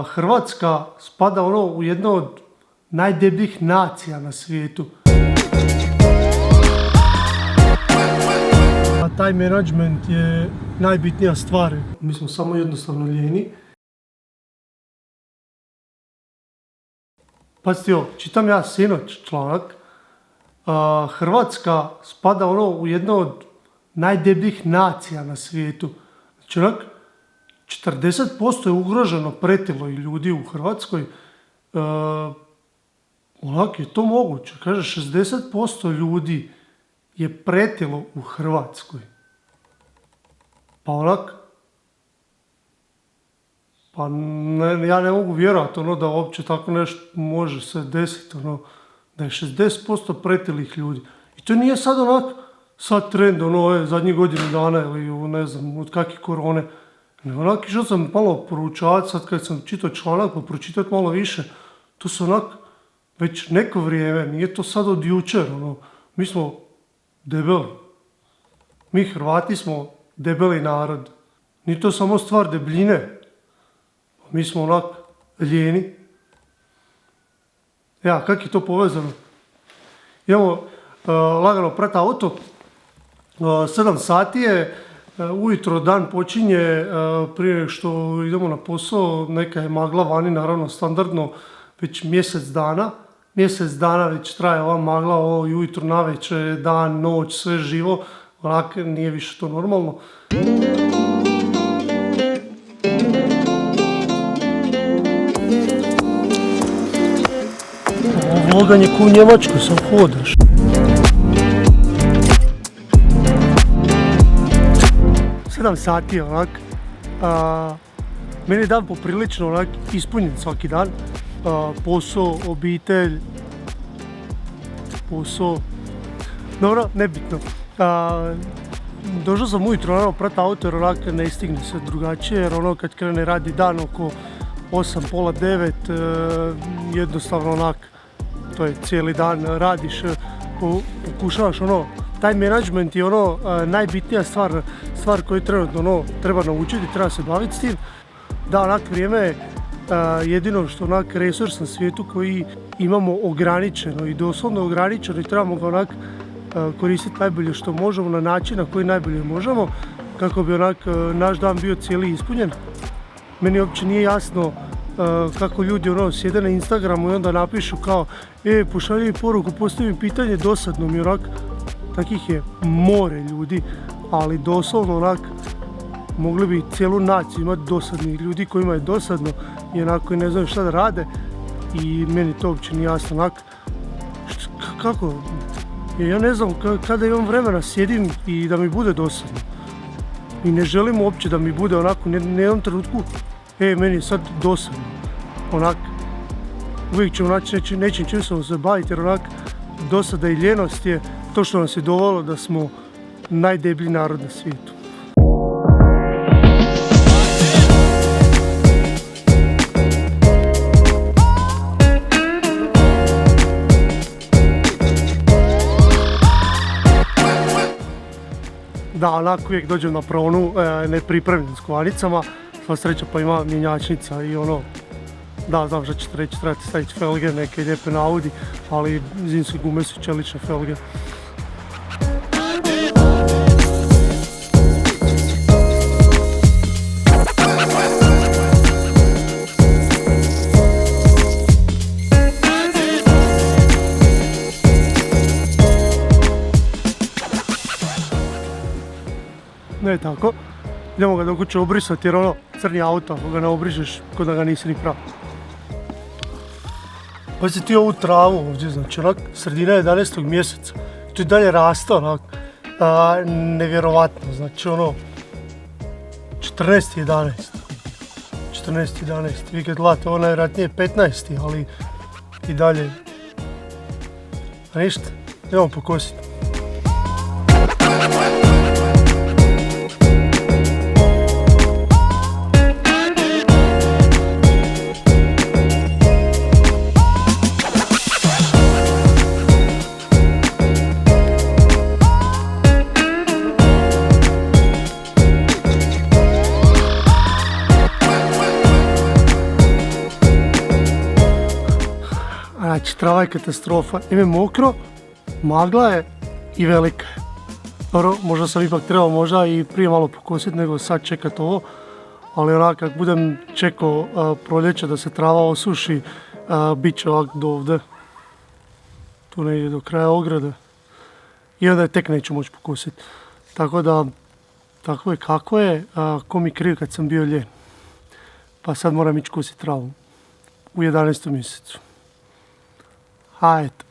Hrvatska spada u jedno od najdebljih nacija na svijetu. A taj menadžment je najbitnija stvar. Mi smo samo jednostavno lijeni. Pazite ovo, čitam ja sinoć članak. Hrvatska spada u jedno od najdebljih nacija na svijetu. Znači 40% je ugroženo pretilo i ljudi u Hrvatskoj. Je to moguće. Kaže 60% ljudi je pretilo u Hrvatskoj. Pa ja ne mogu vjerovati da uopće tako nešto može se desiti. Da je 60% pretilih ljudi. I to nije sad trend, zadnjih godinu dana ili ne znam, od kakve korone. Nego išao sam malo poručavati, sad kad sam čitao članak, pa pročitati malo više. To su već neko vrijeme, nije to sad od jučer, mi smo debeli. Mi Hrvati smo debeli narod. Nije to samo stvar debljine. Mi smo lijeni. Kak je to povezano? Imamo lagano prat auto, 7 sati je, ujutro dan počinje, prije što idemo na posao, neka je magla vani, naravno standardno, već mjesec dana. Mjesec dana već traje ova magla, ujutro, navečer, dan, noć, sve živo, nije više to normalno. Vloganje ko u Njemačkoj, sam hodaš. Sedam sati meni je dan poprilično ispunjen svaki dan. Posao, obitelj, dobro, nebitno. Došao sam ujutro prat auto jer ne stigne se drugačije, jer kad krene radi dan oko 8, pola 9, jednostavno to je cijeli dan radiš, pokušavaš taj menadžment je najbitnija stvar koju trenutno treba naučiti, treba se baviti s tim. Da, vrijeme je jedino što resurs na svijetu koji imamo ograničeno i doslovno ograničeno i trebamo ga koristiti najbolje što možemo na način na koji najbolje možemo kako bi naš dan bio cijeli ispunjen. Meni uopće nije jasno kako ljudi sjede na Instagramu i onda napišu kao pošalji mi poruku, postavi pitanje, dosadno mi takih je more ljudi, ali doslovno mogli bi cijelu naciju imati dosadnih ljudi kojima je dosadno i koji ne znaju šta da rade i meni to uopće nije jasno kako, ja ne znam kada imam vremena sjedim i da mi bude dosadno i ne želim uopće da mi bude na jednom trenutku meni je sad dosadno, uvijek ćemo naći nečim čim ćemo se baviti jer dosada i ljenost je to što nas je dovelo da smo najdeblji narod na svijetu. Da, uvijek dođem na pronu nepripremljen s kovanicama, sva sreća pa ima mjenjačnica i da, znam što ćete reći, trebate staviti felge, neke lijepe na Audi, ali zimske gume su čelične felge. Ne tako, idemo ga do kuće obrisati jer crni auto, ako ga ne obrišeš, ko da ga nisi ni prav. Pa si ti ovu travu ovdje, znači sredina 11. mjeseca, to i dalje raste nevjerovatno, znači 14.11. Vi kad gledate, ovo najvjerojatnije 15. ali i dalje. A ništa, idemo pokositi. Znači, trava je katastrofa. Ime mokro, magla je i velika je. Dobro, možda sam ipak trebao možda i prije malo pokositi nego sad čekat ovo. Ali onak, kad budem čekao proljeće da se trava osuši, bit će ovak do ovdje. Tu negdje do kraja ograde. I onda je tek neću moći pokositi. Tako da, tako je kako je, ko mi kriv kad sam bio ljen. Pa sad moram ići kositi travu. U 11. mjesecu. A eto.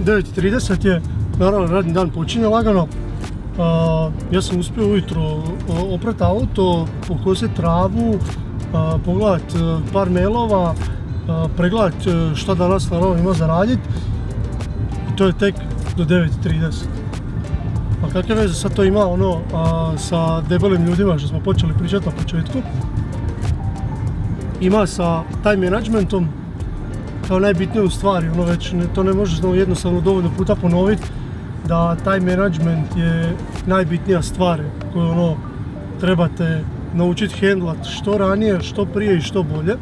U 9:30 je, naravno radni dan počinje lagano. Ja sam uspio ujutro oprati auto, pokositi travu, pogledat par mailova, pregledat šta danas naravno ima za radit. I to je tek do 9:30. A kakve veze sad to ima sa debelim ljudima što smo počeli pričati na početku? Ima sa time managementom kao najbitniju stvari, već to ne možeš jednostavno dovoljno puta ponoviti da time management je najbitnija stvar koju trebate naučiti handlat što ranije, što prije i što bolje.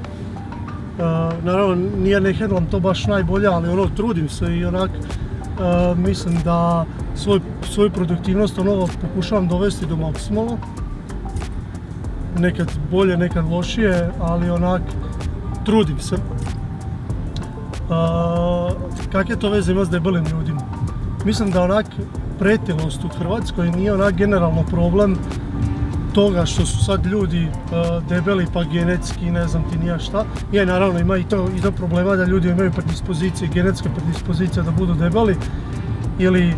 Naravno, nije ne handlam to baš najbolje, ali trudim se i mislim da svoju produktivnost pokušavam dovesti do maksimuma. Nekad bolje, nekad lošije, ali trudim se. Kakve to veze ima s debelim ljudima? Mislim da pretilost u Hrvatskoj nije generalno problem toga što su sad ljudi debeli pa genetski, ne znam ti nija šta. Je, naravno ima i to problema da ljudi imaju predispozicije, genetske predispozicije da budu debeli ili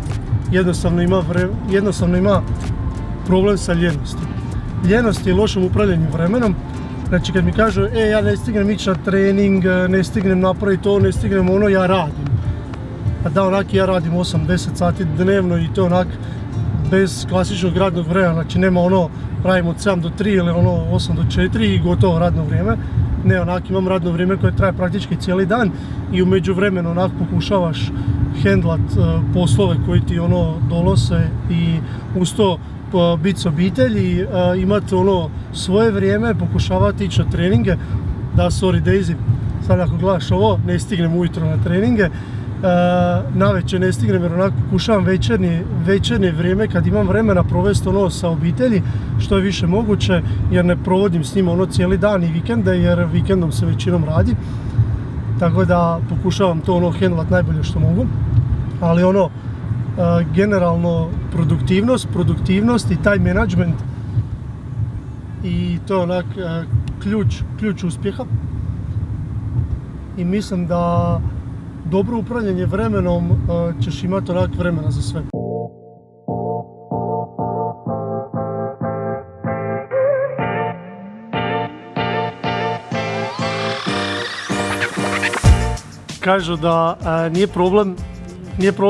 jednostavno ima problem sa ljenosti. Ljenost je lošim upravljanjem vremenom. Znači kad mi kažu, ja ne stignem ići na trening, ne stignem napraviti to, ne stignem ja radim. A da, ja radim 8-10 sati dnevno i to bez klasičnog radnog vremena, znači nema radim od 7 do 3 ili 8 do 4 i gotovo radno vrijeme. Ne, imam radno vrijeme koje traje praktički cijeli dan i u međuvremenu pokušavaš handlat poslove koji ti dolose i uz to biti s obitelji, imati svoje vrijeme, pokušavati ići na treninge. Da, sorry Daisy, sad ako gledaš ovo, ne stignem ujutro na treninge, navečer ne stignem jer pokušavam večernje vrijeme kad imam vremena provesti sa obitelji što je više moguće jer ne provodim s njima cijeli dan i vikende jer vikendom se većinom radi. Tako da pokušavam to handlat najbolje što mogu, ali generalno produktivnost i time management i to je ključ uspjeha i mislim da dobro upravljanje vremenom ćeš imati vremena za sve. Kažu da nije problem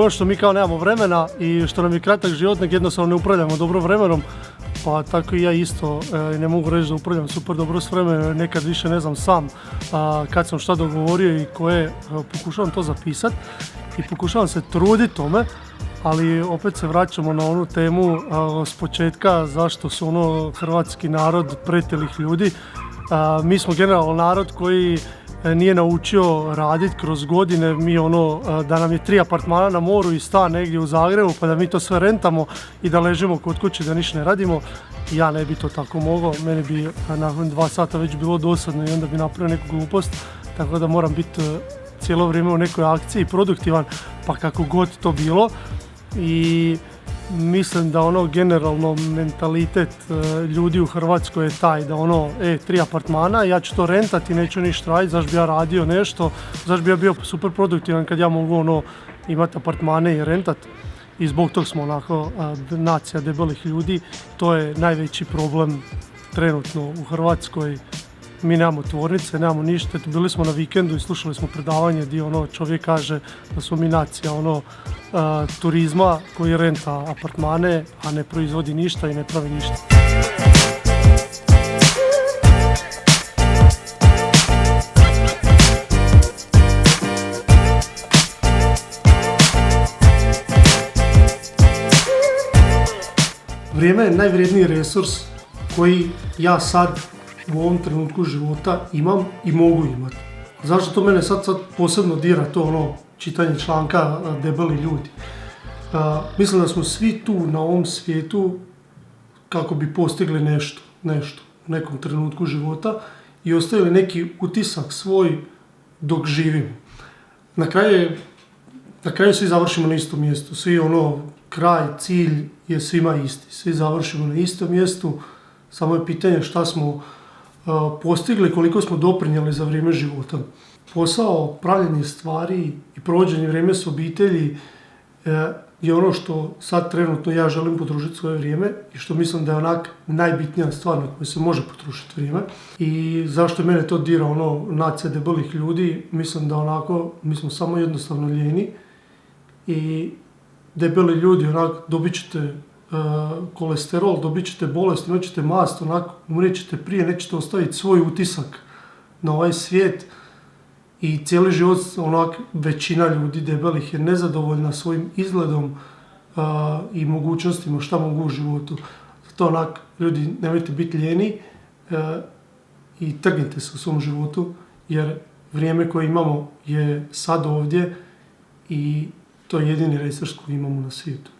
što mi kao nemamo vremena i što nam je kratak život, nek jednostavno ne upravljamo dobro vremenom. Pa tako i ja isto ne mogu reći da upravljam super dobro s vremenom, nekad više ne znam sam kad sam šta dogovorio i koje, pokušavam to zapisati i pokušavam se truditi tome, ali opet se vraćamo na onu temu s početka zašto su hrvatski narod pretilih ljudi. Mi smo generalno narod koji nije naučio raditi kroz godine, mi da nam je 3 apartmana na moru i stan negdje u Zagrebu pa da mi to sve rentamo i da ležimo kod kuće da ništa ne radimo. Ja ne bi to tako mogao, meni bi nakon 2 sata već bilo dosadno i onda bi napravio neku glupost, tako da moram biti cijelo vrijeme u nekoj akciji produktivan, pa kako god to bilo. I mislim da generalno mentalitet ljudi u Hrvatskoj je taj da 3 apartmana, ja ću to rentati, neću ništa raditi, zašto bi ja radio nešto, zašto bi ja bio super produktivan kad ja mogu imati apartmane i rentati. I zbog tog smo nacija debelih ljudi, to je najveći problem trenutno u Hrvatskoj. Mi nemamo tvornice, nemamo ništa, bili smo na vikendu i slušali smo predavanje gdje čovjek kaže da smo mi nacija turizma koji renta apartmane, a ne proizvodi ništa i ne pravi ništa. Vrijeme je najvrijedniji resurs koji ja sad u ovom trenutku života imam i mogu imati. Zašto to mene sad posebno dira, to čitanje članka debeli ljudi? Mislim da smo svi tu na ovom svijetu kako bi postigli nešto u nekom trenutku života i ostavili neki utisak svoj dok živimo. Na kraju svi završimo na istom mjestu, svi kraj, cilj je svima isti. Svi završimo na istom mjestu, samo je pitanje šta smo postigli, koliko smo doprinijeli za vrijeme života. Posao, pravljenje stvari i provođenje vrijeme s obitelji je ono što sad trenutno ja želim potrošiti svoje vrijeme i što mislim da je onak najbitnija stvar na kojoj se može potrošiti vrijeme. I zašto je mene to dira, nacija debelih ljudi, mislim da mi smo samo jednostavno ljeni i debeli ljudi, dobit ćete kolesterol, dobit ćete bolest, imat ćete mast, umrijet ćete prije, nećete ostaviti svoj utisak na ovaj svijet. I cijeli život, većina ljudi debelih je nezadovoljna svojim izgledom i mogućnostima šta mogu u životu. Zato ljudi, nemojte biti ljeni i trgnite se u svom životu, jer vrijeme koje imamo je sad ovdje i to je jedini resurs koji imamo na svijetu.